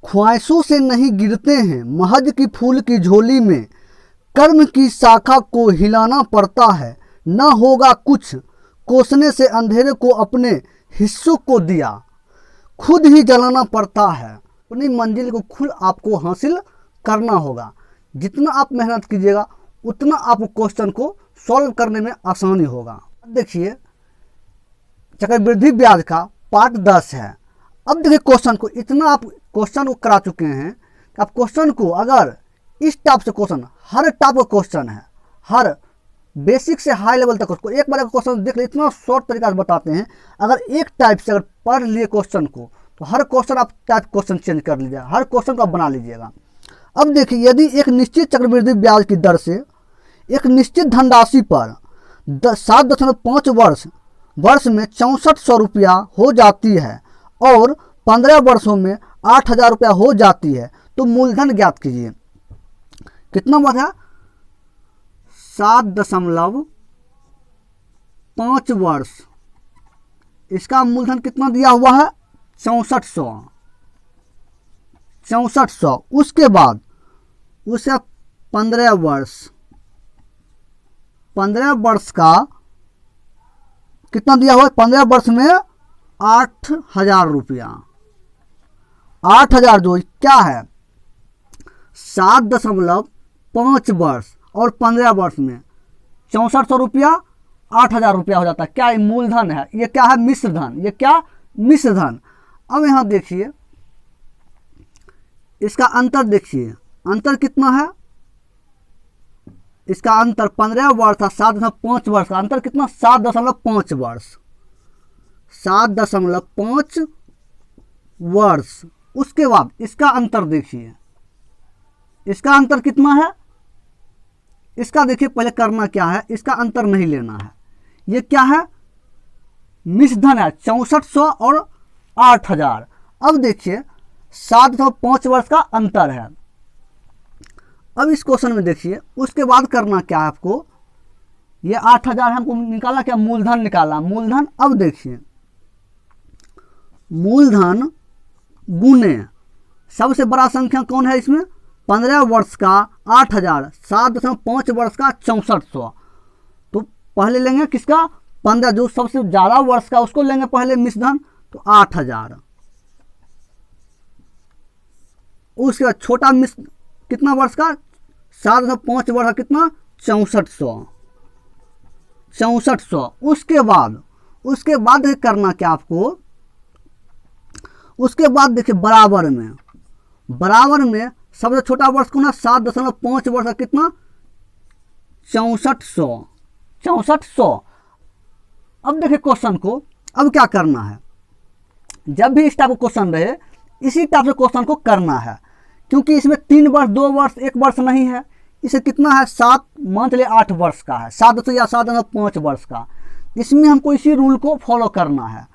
ख्वाहिशों से नहीं गिरते हैं महज की फूल की झोली में, कर्म की शाखा को हिलाना पड़ता है, न होगा कुछ कोसने से अंधेरे को अपने हिस्सों को दिया, खुद ही जलाना पड़ता है। अपनी मंजिल को खुद आपको हासिल करना होगा। जितना आप मेहनत कीजिएगा उतना आपको क्वेश्चन को सॉल्व करने में आसानी होगा। देखिए चक्रवृद्धि ब्याज का पार्ट 10 है। अब देखिए क्वेश्चन को, इतना आप क्वेश्चन को करा चुके हैं कि आप क्वेश्चन को अगर इस टाइप से क्वेश्चन, हर टाइप का क्वेश्चन है, हर बेसिक से हाई लेवल तक उसको एक बार का क्वेश्चन देख ले, इतना शॉर्ट तरीका से बताते हैं। अगर एक टाइप से अगर पढ़ लिए क्वेश्चन को तो हर क्वेश्चन आप टाइप क्वेश्चन चेंज कर लीजिएगा, हर क्वेश्चन को आप बना लीजिएगा। अब देखिए यदि एक निश्चित चक्रवृद्धि ब्याज की दर से एक निश्चित धनराशि पर 7.5 वर्ष में 6400 रुपया हो जाती है और 15 वर्षों में 8000 रुपया हो जाती है, तो मूलधन ज्ञात कीजिए। कितना बढ़ा? 7.5 वर्ष, इसका मूलधन कितना दिया हुआ है? 6400। उसके बाद उसे 15 वर्ष का कितना दिया हुआ है? 15 वर्ष में 8000 रुपया। 8000 जो क्या है 7.5 वर्ष और 15 वर्ष में 6400 रुपया, 8000 रुपया हो जाता है। क्या ये मूलधन है? ये क्या है? मिश्र धन। ये क्या? मिश्र धन। अब यहाँ देखिए इसका अंतर, देखिए अंतर कितना है? इसका अंतर 15 वर्ष था, 7.5 वर्ष का अंतर कितना? 7.5 वर्ष। 7.5 वर्ष। उसके बाद इसका अंतर देखिए, इसका अंतर कितना है? इसका देखिए पहले करना क्या है, इसका अंतर नहीं लेना है। ये क्या है? मिश्र धन है, 6400 और 8000। अब देखिए 7.5 वर्ष का अंतर है। अब इस क्वेश्चन में देखिए उसके बाद करना क्या है आपको? ये 8000 हमको निकाला, क्या? मूलधन निकाला। मूलधन, अब देखिए मूलधन गुने सबसे बड़ा संख्या कौन है इसमें? 15 वर्ष का 8000, 7.5 वर्ष का 6400। तो पहले लेंगे किसका? 15, जो सबसे ज़्यादा वर्ष का उसको लेंगे पहले मिश्रधन, तो 8000। उसके बाद छोटा मिश्र कितना वर्ष का? 7.5 वर्ष का कितना? 6400। उसके बाद करना क्या आपको? उसके बाद देखिए बराबर में सबसे छोटा वर्ष कौन है? 7.5 वर्ष का कितना? 6400। अब देखिए क्वेश्चन को अब क्या करना है? जब भी इस टाइप का क्वेश्चन रहे इसी टाइप से क्वेश्चन को करना है, क्योंकि इसमें 3 वर्ष, 2 वर्ष, 1 वर्ष नहीं है। इसे कितना है? 7 मान चलिए 8 वर्ष का है, 7 या 7.5 वर्ष का। इसमें हमको इसी रूल को फॉलो करना है।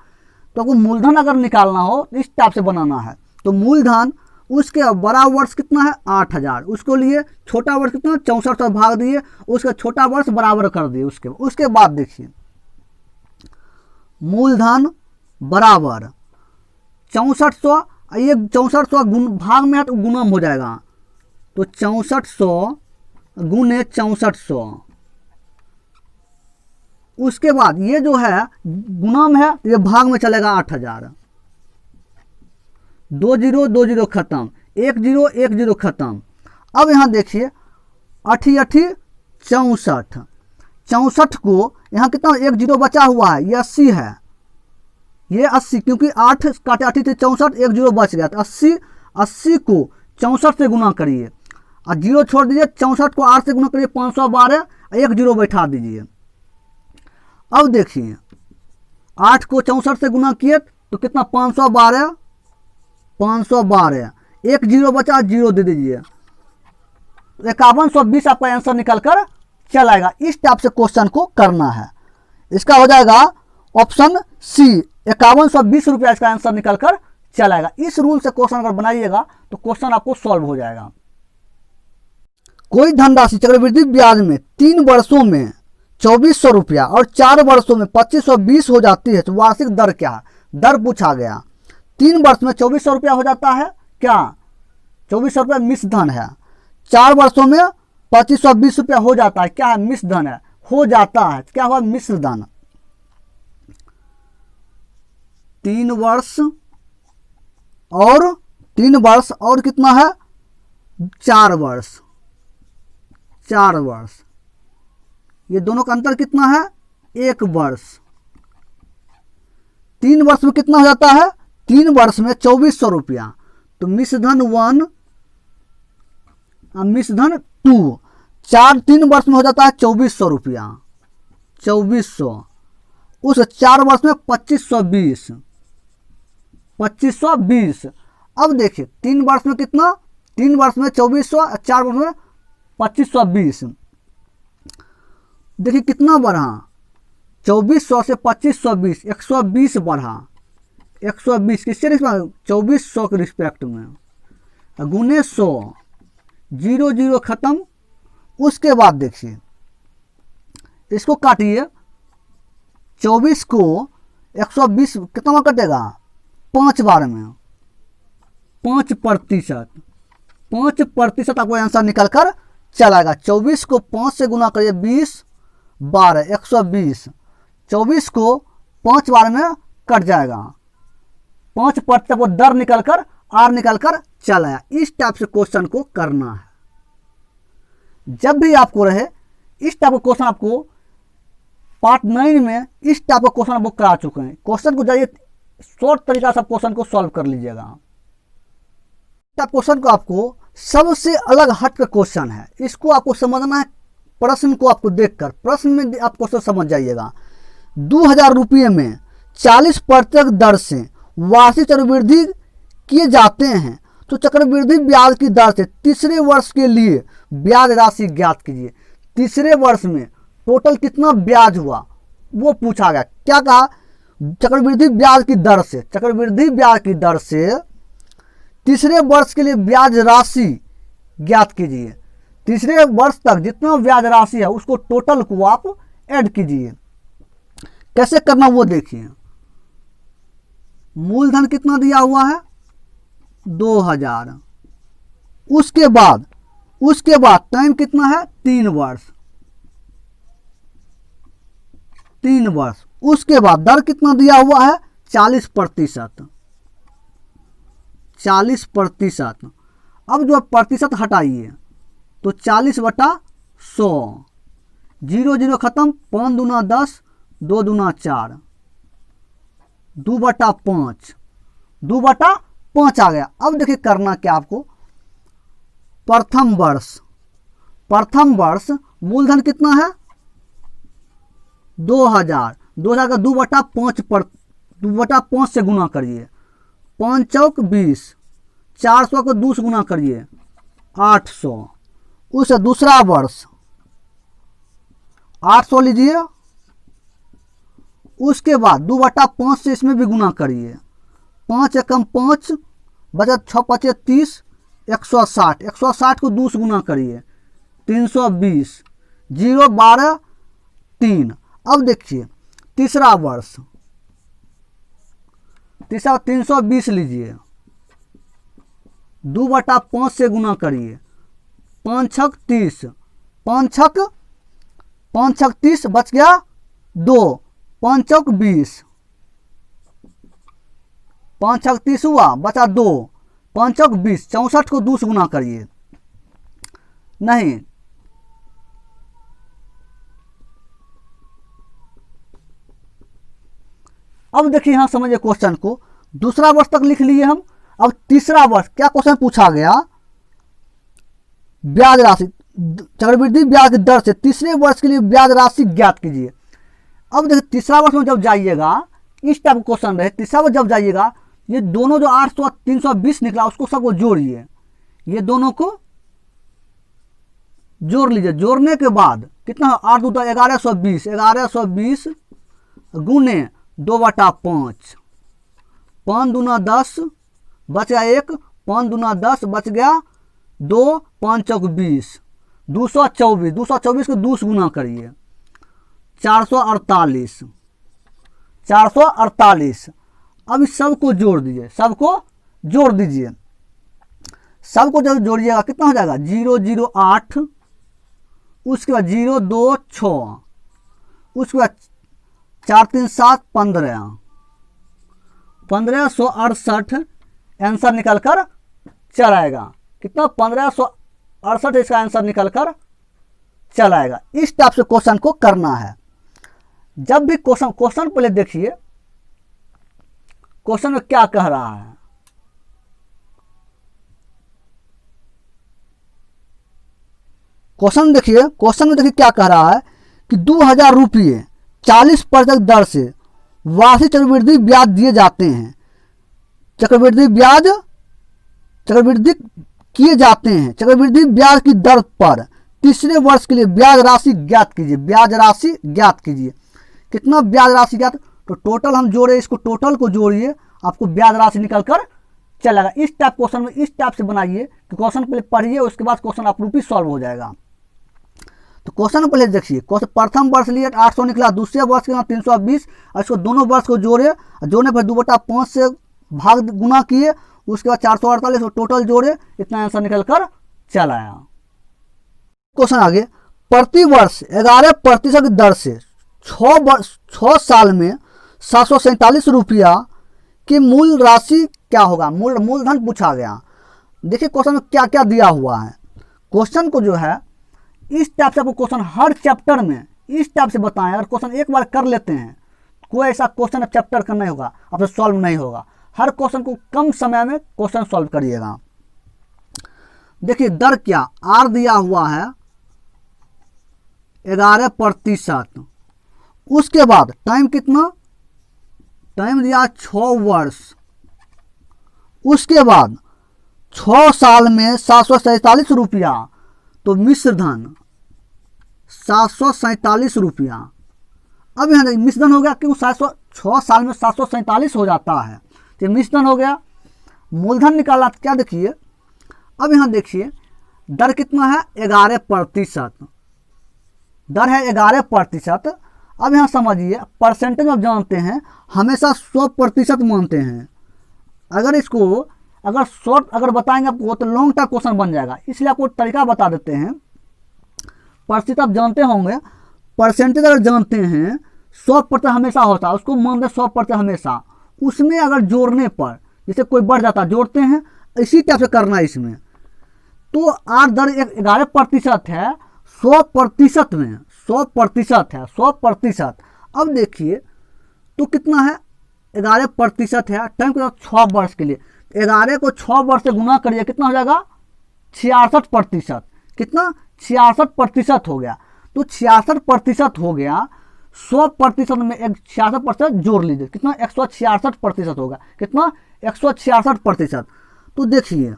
तो आपको मूलधन अगर निकालना हो इस टाइप से बनाना है। तो मूलधन उसके बड़ा वर्ष कितना है? 8000। उसको लिए छोटा वर्ष कितना? 6400 भाग दिए, उसका छोटा वर्ष बराबर कर दिए। उसके बाद देखिए मूलधन बराबर 6400, ये 6400 भाग में है तो गुणम हो जाएगा, तो 6400 गुने 6400। उसके बाद ये जो है गुणम है, ये भाग में चलेगा 8000। 2 0 2 0 खत्म, 1 0 1 0 खत्म। अब यहाँ देखिए 8 64। 64 को यहाँ कितना? 1 0 बचा हुआ है, ये 80 है। ये 80, क्योंकि 8 काटे 8 थे 64, 1 0 बच गया, तो 80 को 64 से गुना करिए और 0 छोड़ दीजिए। 64 को 8 से गुना करिए, 512, 1 0 बैठा दीजिए। अब देखिए 8 को 64 से गुना किए तो कितना? 512। 1 0 बचा, 0 दे दीजिए, 5120 आपका आंसर निकल कर चल आएगा। इस टाइप से क्वेश्चन को करना है। इसका हो जाएगा ऑप्शन सी, 5120 रुपया इसका आंसर निकल कर चल आएगा। इस रूल से क्वेश्चन अगर बनाइएगा तो क्वेश्चन आपको सॉल्व हो जाएगा। कोई धनराशि चक्रवृद्धि ब्याज में 3 वर्षों में 2400 रुपया और 4 वर्षों में 2520 हो जाती है, तो वार्षिक दर क्या है? दर पूछा गया। 3 वर्ष में 2400 रुपया हो जाता है क्या? 2400 रुपया मिश्र धन है। 4 वर्षों में 2520 रुपया हो जाता है, क्या है, मिश्र धन है, हो जाता है, क्या हुआ, मिश्र धन। 3 वर्ष और कितना है, 4 वर्ष, 4 वर्ष, ये दोनों का अंतर कितना है, 1 वर्ष। 3 वर्ष में कितना हो जाता है, 3 वर्ष में 2400 रुपया, तो मिश्र धन 1 और मिश्र धन 2, 3 वर्ष में हो जाता है 2400 रुपया, 2400, उस 4 वर्ष में 2520, 2520। अब देखिए 3 वर्ष में कितना, 3 वर्ष में 2400, 4 वर्ष में 2520, देखिए कितना बढ़ा, 2400 से 2520, 120 बढ़ा, 120 किससे रिस्पेक्ट, 2400 के रिस्पेक्ट में, गुने 100, 0 0 खत्म। उसके बाद देखिए इसको काटिए, 24 को 120 कितना में कटेगा, 5 बार में, 5%, 5% आपको आंसर निकल कर चलाएगा। 24 को 5 से गुना करिए, 20 12, 120, 24 को 5 बार में कट जाएगा, 5% वो दर निकल कर, आर निकल कर चलाया। इस टाइप से क्वेश्चन को करना है। जब भी आपको रहे इस टाइप का क्वेश्चन, आपको पार्ट 9 में इस टाइप का क्वेश्चन आपको करा चुके हैं। क्वेश्चन को जाइए शॉर्ट तरीका से क्वेश्चन को सॉल्व कर लीजिएगा। क्वेश्चन को आपको सबसे अलग हट का क्वेश्चन है, इसको आपको समझना है। प्रश्न को आपको देखकर प्रश्न में आप क्वेश्चन समझ जाइएगा। 2000 रुपये में 40% दर से वार्षिक चक्रवृद्धि किए जाते हैं, तो चक्रवृद्धि ब्याज की दर से तीसरे वर्ष के लिए ब्याज राशि ज्ञात कीजिए। तीसरे वर्ष में टोटल कितना ब्याज हुआ वो पूछा गया। क्या कहा, चक्रवृद्धि ब्याज की दर से, चक्रवृद्धि ब्याज की दर से तीसरे वर्ष के लिए ब्याज राशि ज्ञात कीजिए। तीसरे वर्ष तक जितना ब्याज राशि है उसको टोटल को आप ऐड कीजिए। कैसे करना वो देखिए। मूलधन कितना दिया हुआ है, 2000। उसके बाद टाइम कितना है, 3 वर्ष, 3 वर्ष। उसके बाद दर कितना दिया हुआ है, 40%, 40%। अब जो प्रतिशत हटाइए तो 40/100, 0 0 खत्म, 5 दूना 10, 2 दूना 4, 2/5, 2/5 आ गया। अब देखिए करना क्या आपको, प्रथम वर्ष मूलधन कितना है, 2000, 2000 का 2/5 से गुना करिए, 5 चौक 20, 400 को 2 से गुना करिए, 800। उस दूसरा वर्ष 800 लीजिए। उसके बाद 2/5 से इसमें भी गुना करिए, 5 एकम 5, बचा 6 5 30, 160, 160 को 2 से गुना करिए, 320, 0 12 3। अब देखिए तीसरा वर्ष, 320 लीजिए, 2/5 से गुना करिए, 5 छक 30, 5 छक 30, बच गया 2, 5 चौक 20, 5 छक 30 हुआ, बचा 2, 5 चौक 20, 64 को 2 से गुना करिए, नहीं, अब देखिए यहां समझिए क्वेश्चन को। दूसरा वर्ष तक लिख लिए हम। अब तीसरा वर्ष क्या क्वेश्चन पूछा गया, ब्याज राशि, चक्रवृद्धि ब्याज की दर से तीसरे वर्ष के लिए ब्याज राशि ज्ञात कीजिए। अब देखिए तीसरा वर्ष में जब जाइएगा, इस टाइप का क्वेश्चन रहे, तीसरा वर्ष जब जाइएगा, ये दोनों जो 800 320 निकला उसको सबको जोड़िए, ये दोनों को जोड़ लीजिए। जोड़ने के बाद कितना, 8 2 1120, 1120 गुने 2/5, 5 दूना 10, बच गया 1, 5 दूना 10, बच गया 2, 5 चौक 20, 224, 224 को 2 से गुना करिए, 448, 448। अब इस सबको जोड़ दीजिए, सबको जोड़ दीजिए। सबको जब जोड़िएगा कितना हो जाएगा 008, उसके बाद 026, उसके बाद 4 3 7 15, 1568 आंसर निकल कर चल आएगा। कितना 1568 इसका आंसर निकल कर चल आएगा। इस टाइप से क्वेश्चन को करना है। जब भी क्वेश्चन पहले देखिए क्वेश्चन में क्या कह रहा है। क्वेश्चन में देखिए क्या कह रहा है कि 2000 रुपये 40% दर से वार्षिक चक्रवृद्धि ब्याज दिए जाते हैं। चक्रवृद्धि चक्रवृद्धि ब्याज की दर पर तीसरे वर्ष के लिए ब्याज राशि ज्ञात कीजिए। कितना ब्याज राशि ज्ञात, तो टोटल हम जोड़े, इसको टोटल को जोड़िए, आपको ब्याज राशि निकल कर चलेगा। इस टाइप क्वेश्चन में इस टाइप से बनाइए कि क्वेश्चन पहले पढ़िए, उसके बाद क्वेश्चन आप रूपी सॉल्व हो जाएगा। तो क्वेश्चन पहले देखिए, प्रथम वर्ष लिए 800 निकला, दूसरे वर्ष के 320, और इसको दोनों वर्ष को जोड़ने पर 2/5 से भाग गुना किए, उसके बाद 448 को टोटल जोड़े, इतना आंसर निकल कर चल आया। क्वेश्चन आगे, प्रति वर्ष 11% की दर से 6 साल में 747 रुपया की मूल राशि क्या होगा। मूलधन पूछा गया। देखिए क्वेश्चन में क्या क्या दिया हुआ है। क्वेश्चन को जो है इस टाइप से आपको क्वेश्चन हर चैप्टर में इस टाइप से बताएं। अगर क्वेश्चन एक बार कर लेते हैं, कोई ऐसा क्वेश्चन अब चैप्टर का नहीं होगा, आपसे सॉल्व नहीं होगा। हर क्वेश्चन को कम समय में क्वेश्चन सॉल्व करिएगा। देखिए दर क्या, आर दिया हुआ है 11%, उसके बाद टाइम कितना, टाइम दिया 6 वर्ष, उसके बाद 6 साल में 747 रुपया, तो मिश्र धन 747 रुपया। अब यहाँ देखिए मिश्र धन हो गया, क्यों 6 साल में 747 हो जाता है, तो मिश्र धन हो गया। मूलधन निकाला, क्या देखिए, अब यहाँ देखिए दर कितना है 11%, दर है 11%। अब यहाँ समझिए परसेंटेज आप जानते हैं हमेशा 100% मानते हैं। अगर इसको अगर बताएंगे आपको तो लॉन्ग टर्म क्वेश्चन बन जाएगा, इसलिए आपको तरीका बता देते हैं। प्रतिशत आप जानते होंगे, परसेंटेज अगर जानते हैं 100% हमेशा होता है, उसको मानते हैं 100% हमेशा। उसमें अगर जोड़ने पर जैसे कोई बढ़ जाता है, जोड़ते हैं, इसी टाइप से करना है इसमें। तो आर दर 11% है, 100% में 100% है, 100%। अब देखिए तो कितना है 11% है, टाइम के साथ 6 वर्ष के लिए, 11 को 6 वर्ष से गुना करिए, कितना हो जाएगा 66%। कितना 66% हो गया। तो 66% हो गया, 100% में एक 66% जोड़ लीजिए, कितना 166% होगा। कितना 166%। तो देखिए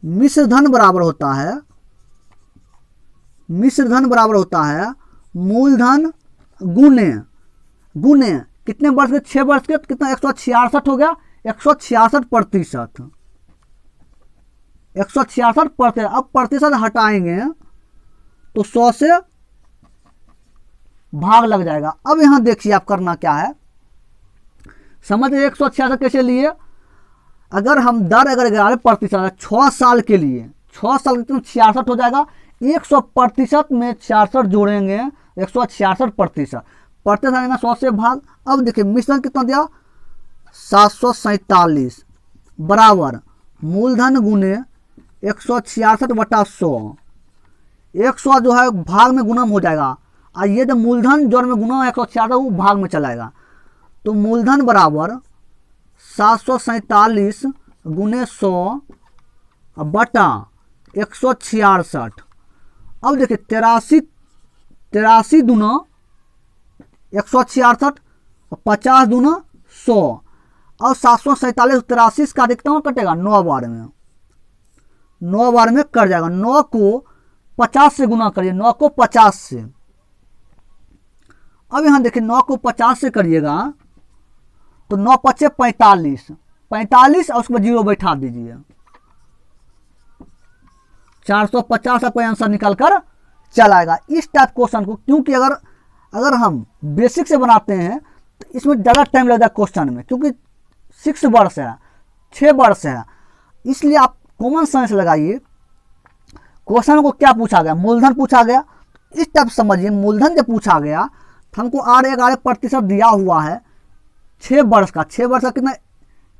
मिश्र धन बराबर होता है मूलधन गुने कितने वर्ष के, 6 वर्ष के, कितना 166 हो गया, 166%। 166%। अब प्रतिशत हटाएंगे तो 100 से भाग लग जाएगा। अब यहां देखिए आप करना क्या है, समझिए 166 कैसे लिए। अगर हम दर 11% 6 साल के लिए, 6 साल कितना 66 हो जाएगा, 100% में 66 जोड़ेंगे, 166%। प्रतिशत आएगा 100 से भाग। अब देखिए मिश्रण कितना दिया 747 बराबर मूलधन गुने 166/100। 100 जो है भाग में गुणम हो जाएगा, और ये जो मूलधन जोड़ में गुना 166 वो भाग में चलाएगा। तो मूलधन बराबर 747 गुने 100 बटा 166। अब देखिए 83 दूना 166, 50 दूना 100, और 747 83 का अधिकतम कटेगा 9 बार में, 9 बार में कट जाएगा। 9 को 50 से गुना करिए, 9 को 50 से। अब यहां देखिए 9 को 50 से करिएगा तो 9 पचे 45, 45 और उसके बाद 0 बैठा दीजिए, 450 आपका आंसर निकल कर चल आएगा। इस टाइप क्वेश्चन को, क्योंकि अगर हम बेसिक से बनाते हैं तो इसमें ज़्यादा टाइम लगता है क्वेश्चन में, क्योंकि 6 वर्ष है, 6 वर्ष है, इसलिए आप कॉमन सेंस लगाइए। क्वेश्चन को क्या पूछा गया, मूलधन पूछा गया। इस टाइप समझिए, मूलधन जब पूछा गया तो हमको 8.11% दिया हुआ है 6 वर्ष का। 6 वर्ष का कितना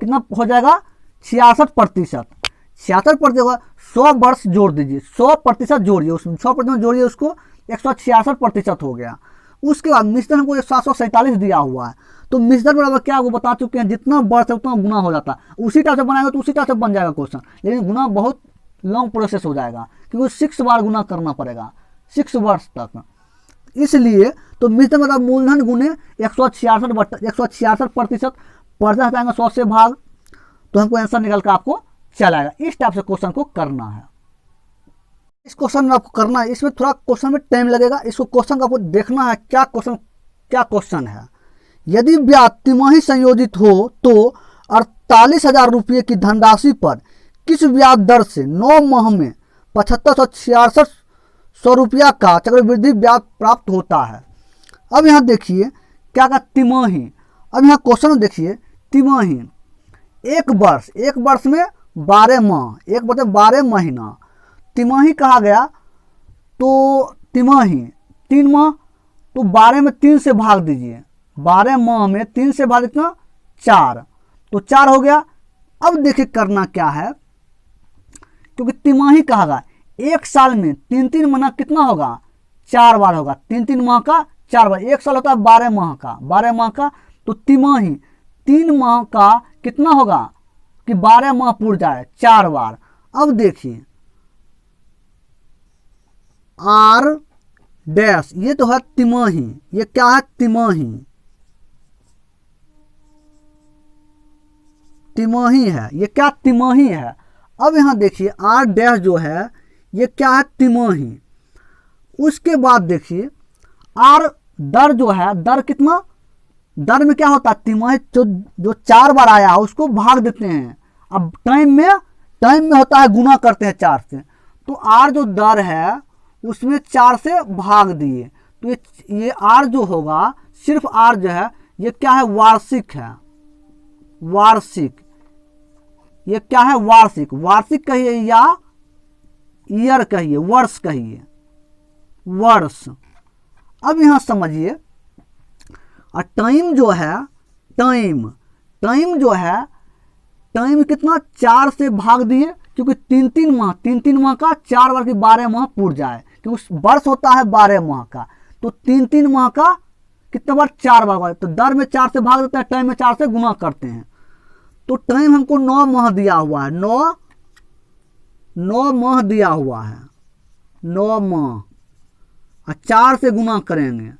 कितना हो जाएगा, 66%। 66% 100 वर्ष जोड़ दीजिए, 100% जोड़िए, उसमें 100% जोड़िए, उसको 166% हो गया। उसके बाद मिश्रण हमको 747 दिया हुआ है, तो मिश्रण बराबर क्या वो बता चुके हैं, जितना वर्ष है उतना गुना हो जाता है। उसी टाइप से बनाएगा तो उसी टाइप से बन जाएगा क्वेश्चन, लेकिन गुना बहुत लॉन्ग प्रोसेस हो जाएगा, क्योंकि 6 बार गुना करना पड़ेगा 6 वर्ष तक। इसलिए तो मिश्रण मतलब मूलधन गुने 166% हटाएंगे 100 से भाग, तो हमको आंसर निकल कर आपको चल आएगा। इस टाइप से क्वेश्चन को करना है। इस क्वेश्चन में आपको करना है, इसमें थोड़ा क्वेश्चन में टाइम लगेगा। इसको क्वेश्चन का आपको देखना है क्या क्वेश्चन है। यदि ब्याज तिमाही संयोजित हो तो 48,000 रुपये की धनराशि पर किस ब्याज दर से 9 माह में 75,666 रुपया का चक्रवृद्धि ब्याज प्राप्त होता है। अब यहाँ देखिए क्या का तिमाही। अब यहाँ क्वेश्चन देखिए, तिमाही एक वर्ष में 12 माह, एक वर्ष में 12 महीना। तिमाही कहा गया तो तिमाही 3 माह, तो 12 में 3 से भाग दीजिए, 12 माह में 3 से भाग कितना 4, तो 4 हो गया। अब देखिए करना क्या है, क्योंकि तिमाही कहा गया एक साल में 3-3 महीना कितना होगा, 4 बार होगा, 3-3 माह का 4 बार, एक साल होता है 12 माह का, 12 माह का, तो तिमाही 3 माह का कितना होगा कि 12 माह पूर जाए 4 बार। अब देखिए आर डैश, ये तो है तिमाही, ये क्या है तिमाही, तिमाही है, ये क्या तिमाही है। अब यहां देखिए आर डैश जो है ये क्या है तिमाही। उसके बाद देखिए आर दर जो है, दर कितना, दर में क्या होता है तिमाही जो 4 बार आया उसको भाग देते हैं। अब टाइम में होता है गुना करते हैं 4 से, तो आर जो दर है उसमें 4 से भाग दिए, तो ये आर जो होगा, सिर्फ आर जो है ये क्या है वार्षिक है, वार्षिक, ये क्या है वार्षिक, वार्षिक कहिए या ईयर कहिए, वर्ष कहिए, वर्ष। अब यहां समझिए और टाइम जो है, टाइम जो है, टाइम कितना 4 से भाग दिए, क्योंकि 3-3 माह का 4 बार की 12 माह पूर जाए, क्योंकि वर्ष होता है 12 माह का, तो 3-3 माह का कितना बार 4 बार, तो दर में 4 से भाग देता है, टाइम में 4 से गुना करते हैं। तो टाइम हमको 9 माह दिया हुआ है, 9 माह दिया हुआ है, 9 माह, और 4 से गुना करेंगे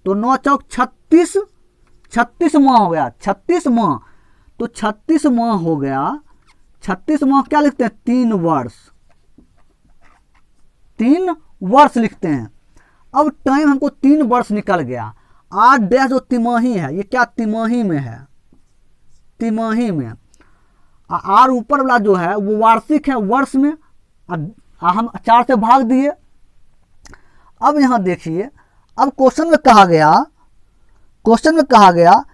तो 9 चौक 36 माह हो गया, 36 माह, तो 36 माह हो गया, 36 माह क्या लिखते हैं 3 वर्ष, 3 वर्ष लिखते हैं। अब टाइम हमको 3 वर्ष निकल गया। आर डैश जो तिमाही है ये क्या तिमाही में है, तिमाही में, आर ऊपर वाला जो है वो वार्षिक है, वर्ष में, हम 4 से भाग दिए। अब यहां देखिए, अब क्वेश्चन में कहा गया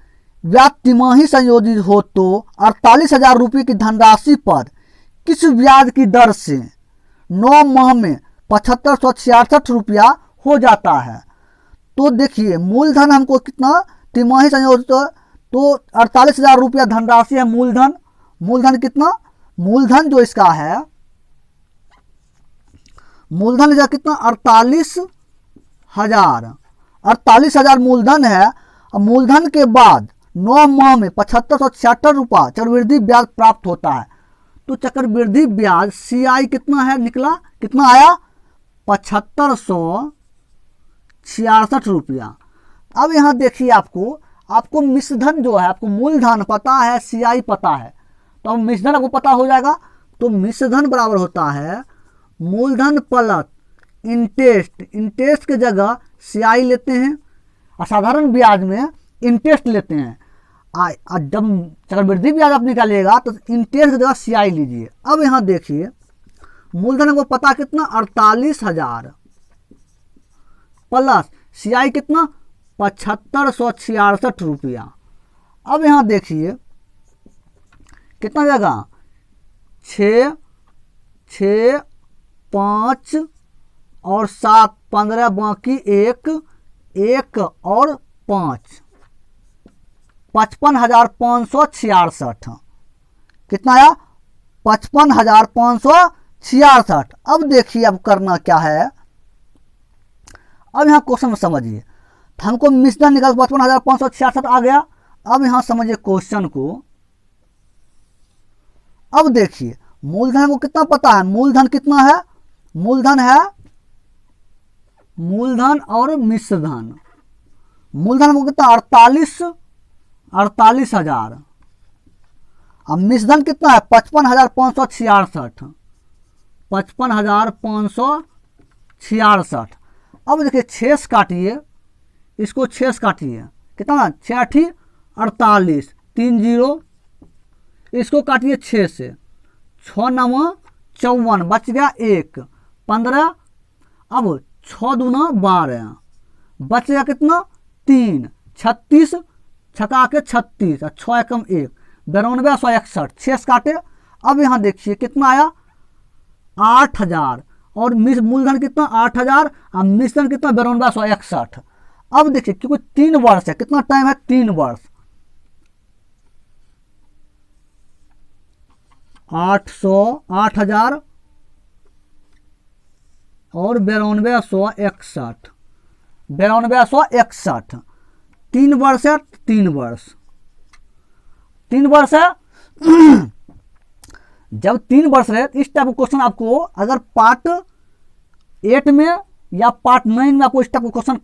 ब्याज तिमाही संयोजित हो तो 48,000 रुपये की धनराशि पर किस ब्याज की दर से 9 माह में 75,666 रुपया हो जाता है। तो देखिए मूलधन हमको कितना तिमाही संयोजित, तो 48,000 रुपया धनराशि है मूलधन। मूलधन कितना, मूलधन जो इसका है, मूलधन इसका कितना 48,000 मूलधन है। और मूलधन के बाद 9 माह में 75,666 रुपया चक्रवृद्धि ब्याज प्राप्त होता है। तो चक्रवृद्धि ब्याज CI कितना है निकला, कितना आया 75,666 रुपया। अब यहाँ देखिए आपको मिश्रधन जो है, आपको मूलधन पता है, CI पता है, तो अब मिश्रधन आपको पता हो जाएगा। तो मिश्रधन बराबर होता है मूलधन प्लस इंटरेस्ट के जगह CI लेते हैं, और साधारण ब्याज में इंटरेस्ट लेते हैं। जब चक्रवृद्धि ब्याज आप निकालिएगा तो इंटरेस्ट की जगह CI लीजिए। अब यहाँ देखिए मूलधन को पता कितना 48,000 प्लस CI कितना 75,666 रुपया। अब यहाँ देखिए कितना जाएगा 6 6 5 और 7 15 बाकी 1 1 और 5 55,566। कितना आया? 55,566। अब देखिए अब करना क्या है। अब यहाँ क्वेश्चन में समझिए, हमको मिश्रण निकाल 55,566 आ गया। अब यहाँ समझिए क्वेश्चन को। अब देखिए मूलधन को कितना पता है? मूलधन कितना है? मूलधन है मूलधन और मिश्रधन। मूलधन को कितना? 48,000। अब मिश्रधन कितना है? 55,566। 55,566। अब देखिए 6 से काटिए, इसको 6 से काटिए, कितना? 6 48 3 0। इसको काटिए 6 से, 6 9 54, बच गया 1 15। अब 6 दूना 12, बच गया कितना? 3 36, छका के 36 और 6 एकम 1 92,161। 6 काटे। अब यहाँ देखिए कितना आया? 8,000। और मूलधन कितना? 8,000 और मिश्रण कितना? 92,161। अब देखिए क्योंकि 3 वर्ष है, कितना टाइम है? 3 वर्ष। 8,000 और 92,161। 92,161 3 वर्ष है। 3 वर्ष 3 वर्ष है। जब 3 वर्ष रहे, इस टाइप का क्वेश्चन आपको अगर पार्ट 8 में या पार्ट 9 में आपको इस टाइप का क्वेश्चन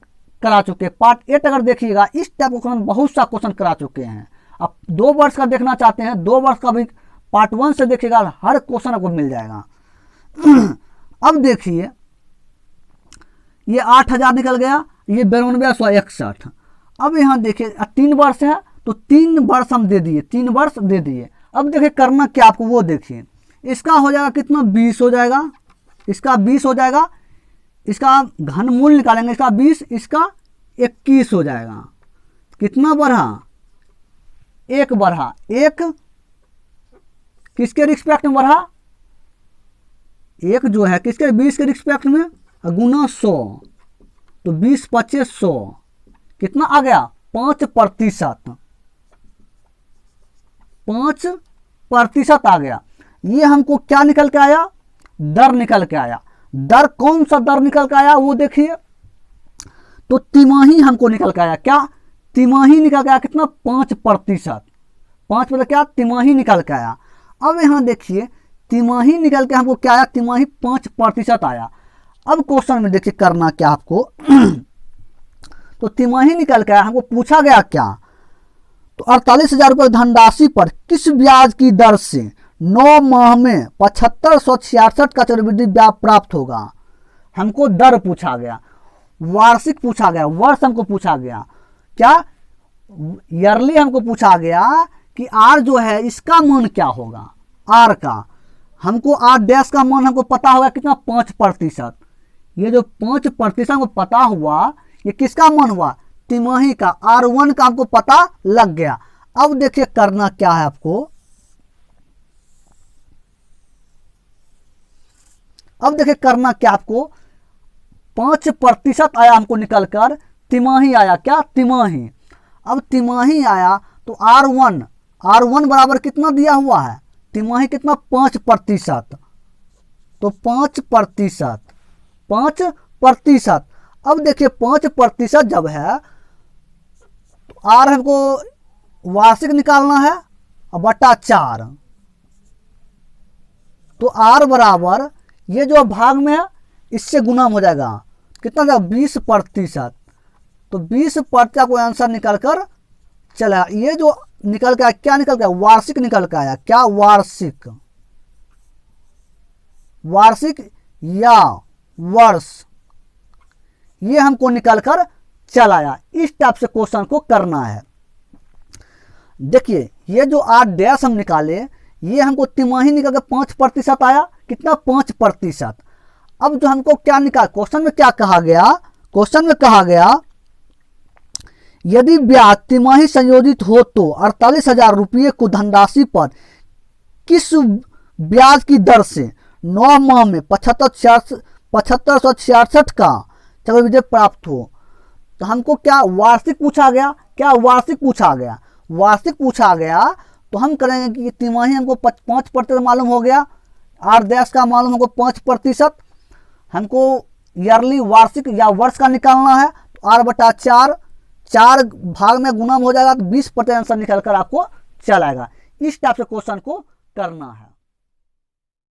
करा चुके हैं। पार्ट 8 अगर देखिएगा, इस टाइप का क्वेश्चन बहुत सा क्वेश्चन करा चुके हैं। अब 2 वर्ष का देखना चाहते हैं, 2 वर्ष का भी पार्ट 1 से देखिएगा, हर क्वेश्चन आपको मिल जाएगा। अब देखिए ये 8,000 निकल गया, ये 92,161। अब यहाँ देखिए 3 वर्ष है तो 3 वर्ष हम दे दिए, 3 वर्ष दे दिए। अब देखिए करना क्या आपको, वो देखिए। इसका हो जाएगा कितना? 20 हो जाएगा, इसका 20 हो जाएगा, इसका घनमूल निकालेंगे, इसका 20, इसका 21 हो जाएगा। कितना बढ़ा? 1 बढ़ा। 1 किसके रिस्पेक्ट में बढ़ा? 1 जो है किसके? 20 के रिस्पेक्ट में, गुना 100 तो 20 25 100। कितना आ गया? 5%। 5% आ गया। ये हमको क्या निकल के आया? दर निकल के आया। दर कौन सा दर निकल के आया वो देखिए। तो तिमाही हमको निकल के आया। क्या? तिमाही निकल के आया। कितना? 5%। 5% क्या? तिमाही निकल के आया। अब यहाँ देखिए तिमाही निकल के हमको क्या आया? तिमाही 5% आया। अब क्वेश्चन में देखिए करना क्या आपको। तो तिमाही निकल के आया, हमको पूछा गया क्या? तो 48,000 रुपये धनराशि पर किस ब्याज की दर से 9 माह में 75,166 का चक्रवृद्धि ब्याज प्राप्त होगा? हमको दर पूछा गया, वार्षिक पूछा गया, वर्ष हमको पूछा गया, क्या ईयरली हमको पूछा गया कि आर जो है इसका मान क्या होगा? आर का हमको आर डैश का मान हमको पता होगा कितना? 5%। ये जो 5% हमको पता हुआ, ये किसका मान हुआ? तिमाही का। R1 का हमको पता लग गया। अब देखिए करना क्या है आपको। अब देखिए करना क्या आपको। 5% आया हमको निकल कर, तिमाही आया। क्या? तिमाही। अब तिमाही आया तो R1 बराबर कितना दिया हुआ है? तिमाही कितना? 5%। तो 5%। अब देखिए 5% जब है तो आर हमको वार्षिक निकालना है और बटा 4। तो आर बराबर ये जो भाग में है इससे गुना हो जाएगा। कितना जाएगा? 20%। तो 20% को आंसर निकल कर चला। ये जो निकल के आया, क्या निकल के आया? वार्षिक निकल के आया। क्या? वार्षिक या वर्ष, ये हमको निकल कर चल आया। इस टाइप से क्वेश्चन को करना है। देखिए ये जो आर डैश हम निकाले, ये हमको तिमाही निकल कर 5% आया। कितना? 5%। अब जो हमको क्या निकाल, क्वेश्चन में क्या कहा गया? क्वेश्चन में कहा गया यदि ब्याज तिमाही संयोजित हो तो 48,000 रुपये को धनराशि पर किस ब्याज की दर से 9 माह में 7566 का चक्रवृद्धि प्राप्त हो। तो हमको क्या वार्षिक पूछा गया, क्या वार्षिक पूछा गया, वार्षिक पूछा गया तो हम करेंगे कि तिमाही हमको 5% मालूम हो गया, R' का मालूम हमको 5%, हमको ईयरली वार्षिक या वर्ष का निकालना है तो R/4, 4 भाग में गुना हो जाएगा तो 20% आंसर निकल कर आपको चल आएगा। इस टाइप से क्वेश्चन को करना है।